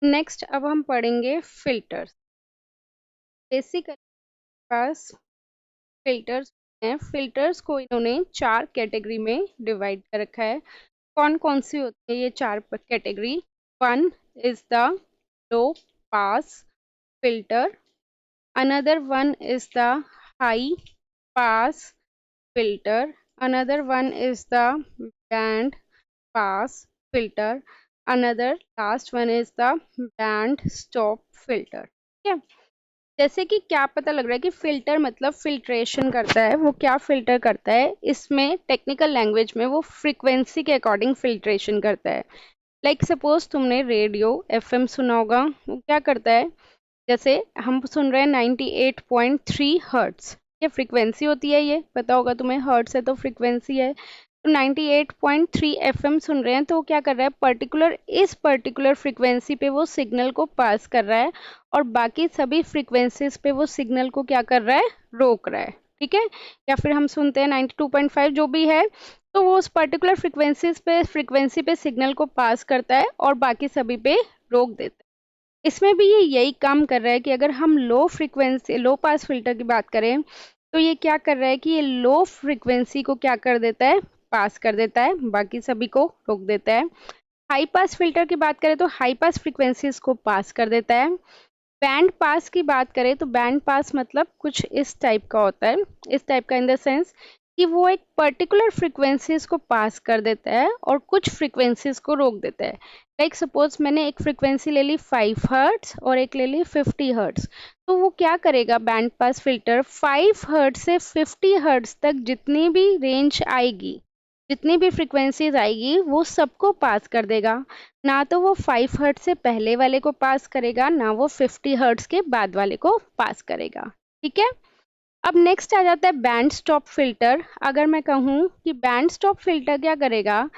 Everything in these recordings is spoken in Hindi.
नेक्स्ट अब हम पढ़ेंगे फिल्टर्स। बेसिकली पास फिल्टर्स हैं। फिल्टर्स को इन्होंने 4 कैटेगरी में डिवाइड कर रखा है। कौन कौन सी होती है ये 4 category? One is the low pass filter, another one is the high pass filter, another one is the band pass filter, another last one is the band stop filter। ठीक है, जैसे कि क्या पता लग रहा है कि फिल्टर मतलब फिल्ट्रेशन करता है। वो क्या फिल्टर करता है, इसमें टेक्निकल लैंग्वेज में वो फ्रीक्वेंसी के अकॉर्डिंग फिल्ट्रेशन करता है। लाइक सपोज तुमने रेडियो एफएम सुना होगा, वो क्या करता है, जैसे हम सुन रहे हैं 98.3 हर्ट्स, ये फ्रीक्वेंसी होती है, ये पता होगा तुम्हें, हर्ट्स है तो फ्रीक्वेंसी है। तो 98.3 एफएम सुन रहे हैं, तो वो क्या कर रहा है, इस पर्टिकुलर फ्रीक्वेंसी पे वो सिग्नल को पास कर रहा है और बाकी सभी फ्रीक्वेंसीज पे वो सिग्नल को क्या कर रहा है, रोक रहा है। ठीक है, या फिर हम सुनते हैं 92.5 जो भी है, तो वो उस पर्टिकुलर फ्रीक्वेंसी पे सिग्नल को पास करता है और बाकी सभी पे रोक देता है। इसमें भी ये यही काम कर रहा है कि अगर हम लो पास फिल्टर की बात करें, तो ये क्या कर रहा है कि ये लो फ्रीक्वेंसी को क्या कर देता है, पास कर देता है, बाकी सभी को रोक देता है। हाई पास फिल्टर की बात करें तो हाई पास फ्रीक्वेंसीज को पास कर देता है। बैंड पास की बात करें तो बैंड पास मतलब कुछ इस टाइप का होता है, इस टाइप का इन द सेंस कि वो एक पर्टिकुलर फ्रीक्वेंसीज को पास कर देता है और कुछ फ्रीक्वेंसीज को रोक देता है। लाइक सपोज मैंने एक फ्रीक्वेंसी ले ली 5 हर्ट्स और एक ले ली 50 हर्ट्स, तो वो क्या करेगा, बैंड पास फिल्टर 5 हर्ट्स से 50 हर्ट्स तक जितनी भी रेंज आएगी, जितनी भी फ्रीक्वेंसीज आएगी, वो सबको पास कर देगा। ना तो वो 5 हर्ट्ज से पहले वाले को पास करेगा, ना वो 50 हर्ट्ज के बाद वाले को पास करेगा। ठीक है, अब नेक्स्ट आ जाता है बैंड स्टॉप फिल्टर। अगर मैं कहूँ कि बैंड स्टॉप फिल्टर क्या करेगा,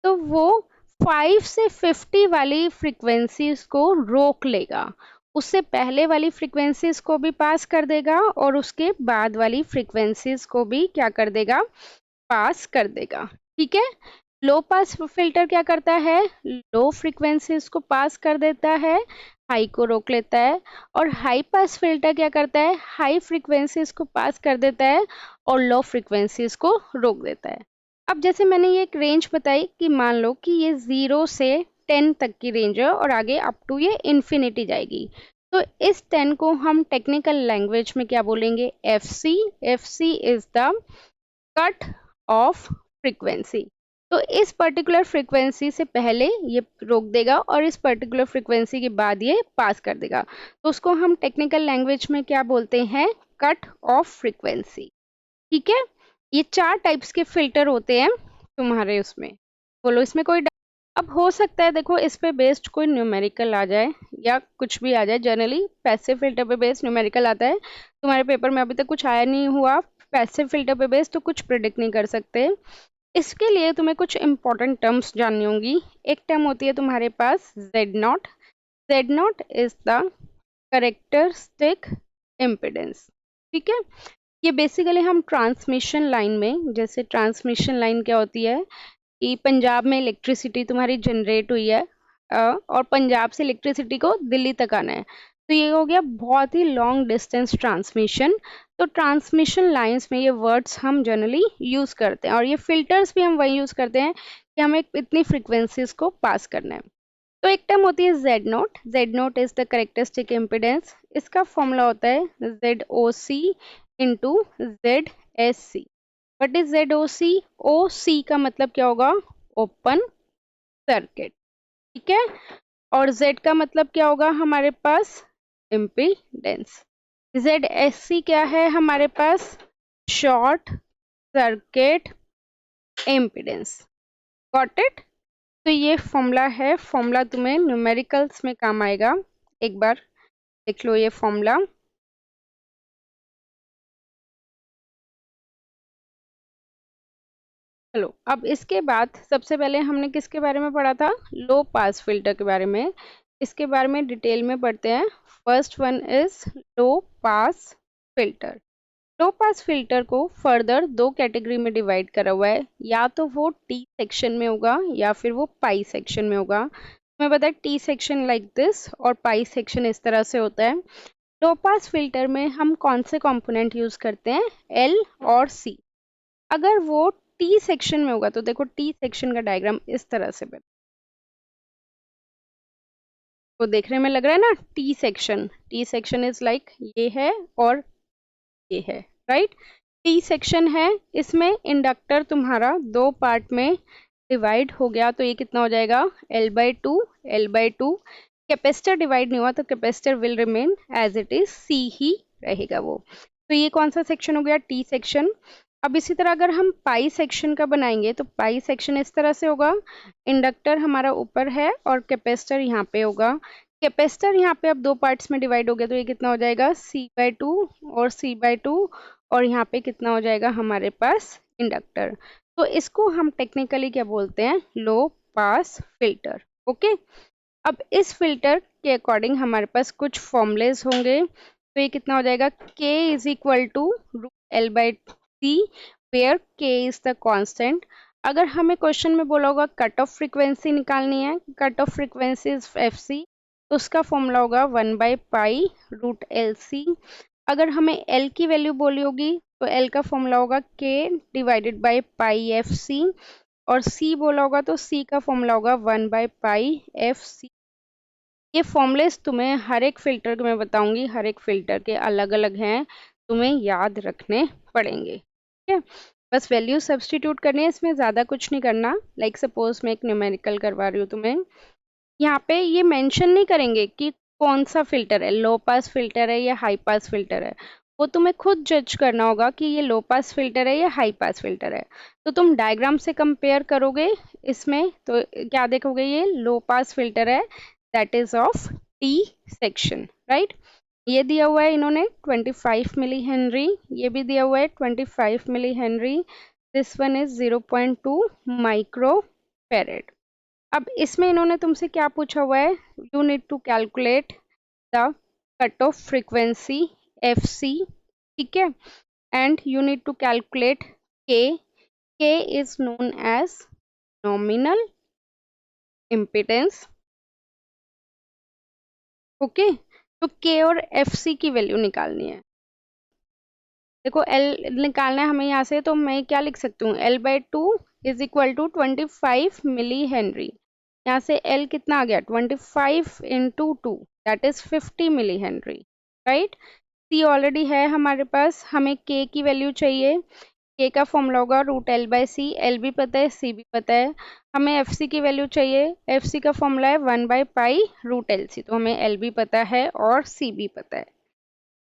तो वो 5 से 50 वाली फ्रीक्वेंसीज को रोक लेगा, उससे पहले वाली फ्रीक्वेंसीज को भी पास कर देगा और उसके बाद वाली फ्रीक्वेंसीज को भी क्या कर देगा, पास कर देगा। ठीक है, लो पास फिल्टर क्या करता है, लो फ्रीक्वेंसीज को पास कर देता है, हाई को रोक लेता है। और हाई पास फिल्टर क्या करता है, हाई फ्रीक्वेंसीज को पास कर देता है और लो फ्रीक्वेंसीज को रोक देता है। अब जैसे मैंने ये एक रेंज बताई कि मान लो कि ये 0 से 10 तक की रेंज है और आगे अप टू ये इन्फिनिटी जाएगी, तो इस 10 को हम टेक्निकल लैंग्वेज में क्या बोलेंगे, F C. F C is the cut off frequency. तो इस पर्टिकुलर फ्रीक्वेंसी से पहले ये रोक देगा और इस पर्टिकुलर फ्रीक्वेंसी के बाद ये पास कर देगा, तो उसको हम टेक्निकल लैंग्वेज में क्या बोलते हैं, कट ऑफ फ्रीक्वेंसी। ठीक है, ये 4 टाइप्स के फिल्टर होते हैं तुम्हारे उसमें। बोलो इसमें कोई अब हो सकता है, देखो इस पे बेस्ड कोई न्यूमेरिकल आ जाए या कुछ भी आ जाए। जनरली पैसिव फिल्टर पे बेस्ड न्यूमेरिकल आता है, तुम्हारे पेपर में अभी तक कुछ आया नहीं हुआ पैसिव फिल्टर पे बेस्ड, तो कुछ प्रिडिक्ट नहीं कर सकते। इसके लिए तुम्हें कुछ इंपॉर्टेंट टर्म्स जाननी होंगी। एक टर्म होती है तुम्हारे पास Z naught. Z naught is the characteristic impedance. ठीक है, ये बेसिकली हम ट्रांसमिशन लाइन में, जैसे ट्रांसमिशन लाइन क्या होती है कि पंजाब में इलेक्ट्रिसिटी तुम्हारी जनरेट हुई है और पंजाब से इलेक्ट्रिसिटी को दिल्ली तक आना है, तो ये हो गया बहुत ही लॉन्ग डिस्टेंस ट्रांसमिशन। तो ट्रांसमिशन लाइंस में ये वर्ड्स हम जनरली यूज़ करते हैं और ये फिल्टर्स भी हम वही यूज़ करते हैं कि हमें इतनी फ्रीक्वेंसीज को पास करना है। तो एक टर्म होती है Z naught. Z naught is the characteristic impedance. इसका फॉर्मूला होता है Z O C into Z S C. What is Z O C? O C का मतलब क्या होगा, ओपन सर्किट। ठीक है, और जेड का मतलब क्या होगा हमारे पास, इम्पीडेंस। जेड एस सी क्या है हमारे पास, short circuit impedance. Got it? तो ये फॉर्मूला है, फॉर्मूला तुम्हें न्यूमेरिकल्स में काम आएगा। एक बार देख लो ये फॉर्मूला। चलो अब इसके बाद सबसे पहले हमने किसके बारे में पढ़ा था, लो पास फिल्टर के बारे में। इसके बारे में डिटेल में पढ़ते हैं। First one is low pass filter. Low pass filter को फर्दर 2 कैटेगरी में डिवाइड करा हुआ है, या तो वो टी सेक्शन में होगा या फिर वो पाई सेक्शन में होगा। मैं बता टी सेक्शन लाइक दिस और पाई सेक्शन इस तरह से होता है। लो पास फिल्टर में हम कौन से कंपोनेंट यूज करते हैं, एल और सी। अगर वो टी सेक्शन में होगा तो देखो टी सेक्शन का डायग्राम इस तरह से बना, तो देखने में लग रहा है ना टी सेक्शन इज लाइक ये है और ये है, राइट। टी सेक्शन है, इसमें इंडक्टर तुम्हारा दो पार्ट में डिवाइड हो गया, तो ये कितना हो जाएगा L/2 L/2। कैपेसिटर डिवाइड नहीं हुआ तो capacitor will remain as it is, C ही रहेगा वो। तो ये कौन सा सेक्शन हो गया, टी सेक्शन। अब इसी तरह अगर हम पाई सेक्शन का बनाएंगे तो पाई सेक्शन इस तरह से होगा, इंडक्टर हमारा ऊपर है और कैपेसिटर यहाँ पे होगा। कैपेसिटर यहाँ पे अब दो पार्ट्स में डिवाइड हो गया, तो ये कितना हो जाएगा C/2 और C/2, और यहाँ पे कितना हो जाएगा हमारे पास इंडक्टर। तो इसको हम टेक्निकली क्या बोलते हैं, लो पास फिल्टर। ओके, अब इस फिल्टर के अकॉर्डिंग हमारे पास कुछ फॉर्मूलेज होंगे। तो ये कितना हो जाएगा, K is equal to L/C, where K is the constant. अगर हमें क्वेश्चन में बोला होगा कट ऑफ फ्रीक्वेंसी निकालनी है, cut off frequency is FC, तो उसका फॉर्मूला होगा 1/π√LC। अगर हमें L की वैल्यू बोली होगी तो L का फॉर्मूला होगा K डिवाइडेड बाई πFC, और C बोला होगा तो C का फॉर्मूला होगा 1/πFC। ये फॉर्मूलेस तुम्हें हर एक फिल्टर के मैं बताऊंगी, हर एक फिल्टर के अलग अलग हैं, तुम्हें याद रखने पड़ेंगे। ठीक है, बस वैल्यू सब्सटीट्यूट करनी है, इसमें ज़्यादा कुछ नहीं करना। लाइक सपोज मैं एक न्यूमेरिकल करवा रही हूँ तुम्हें, यहाँ पे ये मेंशन नहीं करेंगे कि कौन सा फिल्टर है, लो पास फिल्टर है या हाई पास फिल्टर है। वो तुम्हें खुद जज करना होगा कि ये लो पास फिल्टर है या हाई पास फिल्टर है। तो तुम डायग्राम से कंपेयर करोगे इसमें तो क्या देखोगे, ये लो पास फिल्टर है, that is of T section, right. ये दिया हुआ है इन्होंने 25 मिली हेनरी, ये भी दिया हुआ है 25 milli henry, this one is 0.2 micro farad. अब इसमें इन्होंने तुमसे क्या पूछा हुआ है, you need to calculate the cut off frequency FC, ठीक है, and you need to calculate K is known as nominal impedance. Okay, तो K और FC की वैल्यू निकालनी है। देखो L निकालना है हमें यहाँ से, तो मैं क्या लिख सकती हूँ, L/2 is equal to 25 milli henry. यहाँ से L कितना आ गया, 25 into 2, that is 50 milli henry, right. C already है हमारे पास, हमें K की वैल्यू चाहिए, K का फॉर्मूला होगा √L/C, L भी पता है C भी पता है। हमें FC की वैल्यू चाहिए, FC का फॉर्मूला है 1/π√LC, तो हमें L भी पता है और C भी पता है।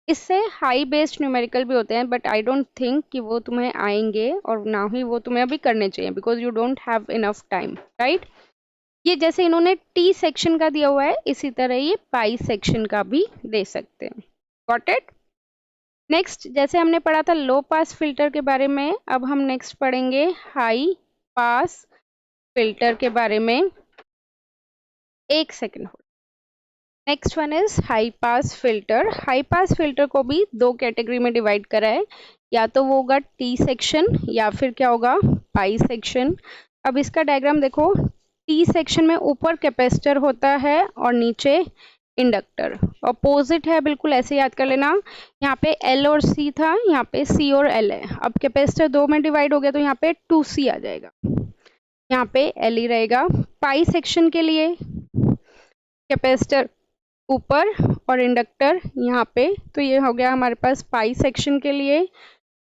इससे हाई बेस्ड न्यूमेरिकल भी होते हैं, बट आई डोंट थिंक कि वो तुम्हें आएंगे, और ना ही वो तुम्हें अभी करने चाहिए, because you don't have enough time, right. ये जैसे इन्होंने टी सेक्शन का दिया हुआ है, इसी तरह ये पाई सेक्शन का भी दे सकते हैं। Got it. नेक्स्ट, जैसे हमने पढ़ा था लो पास फिल्टर के बारे में, अब हम नेक्स्ट पढ़ेंगे हाई पास फिल्टर के बारे में। एक second, next one is high pass filter. High pass filter को भी दो कैटेगरी में डिवाइड करा है, या तो वो होगा टी सेक्शन या फिर क्या होगा, पाई सेक्शन। अब इसका डायग्राम देखो, टी सेक्शन में ऊपर कैपेसिटर होता है और नीचे इंडक्टर, अपोजिट है, बिल्कुल ऐसे याद कर लेना। यहाँ पे L और C था, यहाँ पे C और L है। अब कैपेसिटर दो में डिवाइड हो गया तो यहाँ पे 2C आ जाएगा, यहाँ पे L ही रहेगा। पाई सेक्शन के लिए कैपेसिटर ऊपर और इंडक्टर यहाँ पे, तो ये हो गया हमारे पास पाई सेक्शन के लिए।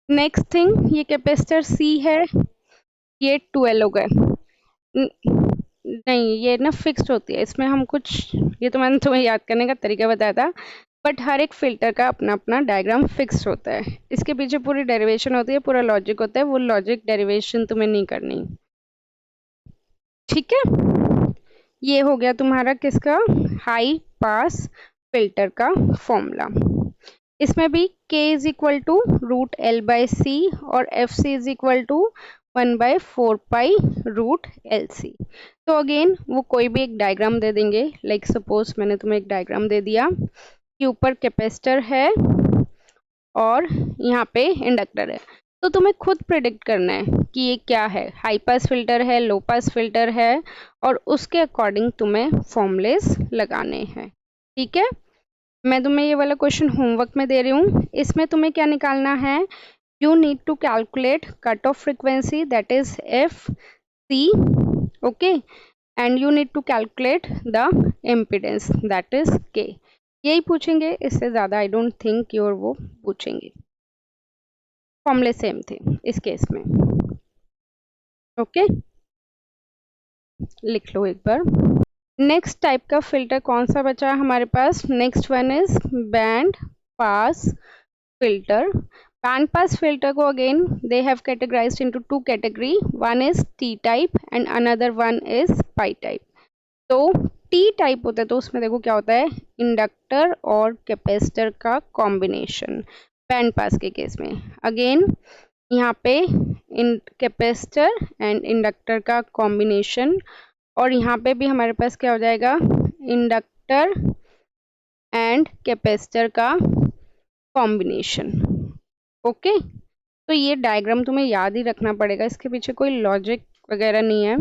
नेक्स्ट थिंग, ये कैपेसिटर C है, ये 12 हो गए। नहीं, ये ना फिक्स्ड होती है, इसमें हम कुछ, ये तो मैंने तुम्हें याद करने का तरीका बताया था, बट हर एक फिल्टर का अपना अपना डायग्राम फिक्स्ड होता है, इसके पीछे पूरी डेरिवेशन होती है, पूरा लॉजिक होता है, वो लॉजिक डेरिवेशन तुम्हें नहीं करनी, ठीक है। ये हो गया तुम्हारा किसका, हाई पास फिल्टर का फॉर्मूला। इसमें भी K is equal to √L/C और FC is equal to 1/4π√LC। तो अगेन वो कोई भी एक डायग्राम दे देंगे, लाइक सपोज मैंने तुम्हें एक डायग्राम दे दिया कि ऊपर कैपेसिटर है और यहाँ पे इंडक्टर है। तो तुम्हें खुद प्रिडिक्ट करना है कि ये क्या है, हाई पास फिल्टर है, लो पास फिल्टर है, और उसके अकॉर्डिंग तुम्हें फॉर्मूलेस लगाने हैं। ठीक है, मैं तुम्हें ये वाला क्वेश्चन होमवर्क में दे रही हूँ। इसमें तुम्हें क्या निकालना है, you need to calculate cutoff frequency, that is FC, okay, and you need to calculate the impedance, that is K। यही पूछेंगे, इससे ज़्यादा आई डोंट थिंक योर वो पूछेंगे। फॉर्मूले सेम थे इस केस में। ओके, लिख लो एक बार। नेक्स्ट टाइप का फिल्टर कौन सा बचा है हमारे पास, next one is band pass filter। Band pass filter को again they have categorized into two category, one is T type and another one is pi type। तो T type होता है तो उसमें देखो क्या होता है, इंडक्टर और कैपेसिटर का कॉम्बिनेशन। बैंड पास के केस में अगेन यहाँ पे इन कैपेसिटर एंड इंडक्टर का कॉम्बिनेशन, और यहाँ पे भी हमारे पास क्या हो जाएगा, इंडक्टर एंड कैपेसिटर का कॉम्बिनेशन। ओके, तो ये डायग्राम तुम्हें याद ही रखना पड़ेगा, इसके पीछे कोई लॉजिक वगैरह नहीं है।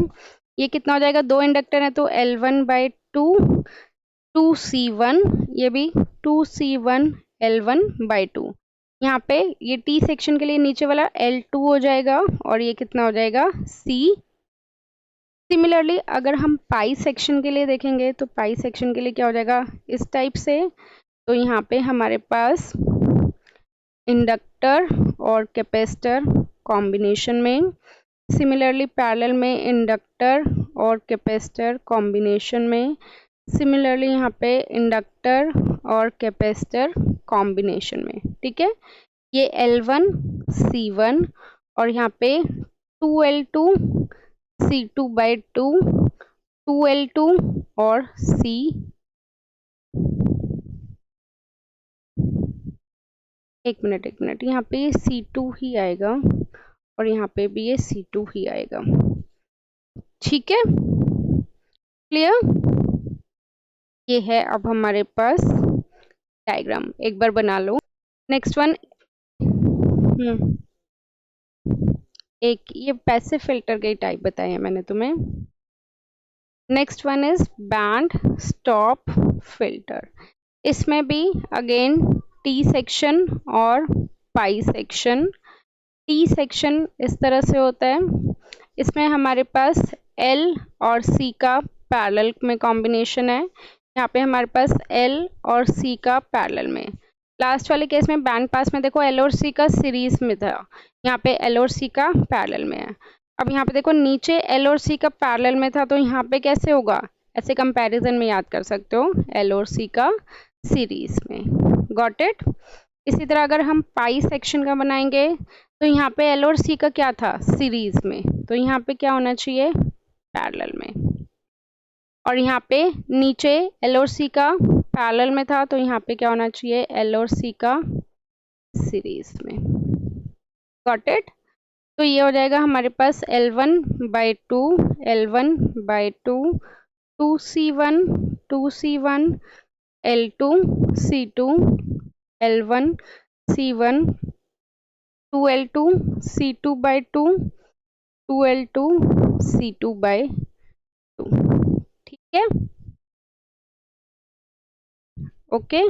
ये कितना हो जाएगा, दो इंडक्टर है तो L1/2 2C1, ये भी 2C1 L1/2। यहाँ पे ये T सेक्शन के लिए नीचे वाला L2 हो जाएगा और ये कितना हो जाएगा C। सिमिलरली अगर हम पाई सेक्शन के लिए देखेंगे तो पाई सेक्शन के लिए क्या हो जाएगा इस टाइप से, तो यहाँ पे हमारे पास इंडक्टर और कैपेसिटर कॉम्बिनेशन में, सिमिलरली पैरेलल में इंडक्टर और कैपेसिटर कॉम्बिनेशन में, सिमिलरली यहाँ पे इंडक्टर और कैपेसिटर कॉम्बिनेशन में। ठीक है, ये L1 C1 और यहाँ पे 2L2 C2/2 2L2 और C, एक मिनट यहाँ पे C2 ही आएगा और यहाँ पे भी ये C2 ही आएगा। ठीक है, क्लियर। ये है अब हमारे पास डायग्राम, एक बार बना लो। नेक्स्ट वन, एक ये पैसिव फिल्टर के टाइप बताए हैं मैंने तुम्हें। Next one is band stop filter. इसमें भी अगेन टी सेक्शन और पाई सेक्शन। टी सेक्शन इस तरह से होता है, इसमें हमारे पास L और C का पैरेलल में कॉम्बिनेशन है, यहाँ पे हमारे पास L और C का पैरेलल में। लास्ट वाले केस में बैंड पास में देखो L और C का सीरीज में था, यहाँ पे L और C का पैरेलल में है। अब यहाँ पे देखो नीचे L और C का पैरेलल में था तो यहाँ पे कैसे होगा, ऐसे कंपैरिजन में याद कर सकते हो, L और C का सीरीज में। Got it. इसी तरह अगर हम पाई सेक्शन का बनाएंगे तो यहाँ पे L और C का क्या था सीरीज में, तो यहाँ पे क्या होना चाहिए पैरेलल में, और यहाँ पे नीचे L और C का पैरेलल में था तो यहाँ पे क्या होना चाहिए L और C का सीरीज में। Got it. तो ये हो जाएगा हमारे पास L1/2 L1/2 2C1 2C1 L2 C2 L1 C1 2L2 C2/2 2L2 C2/2। ठीक है, ओके।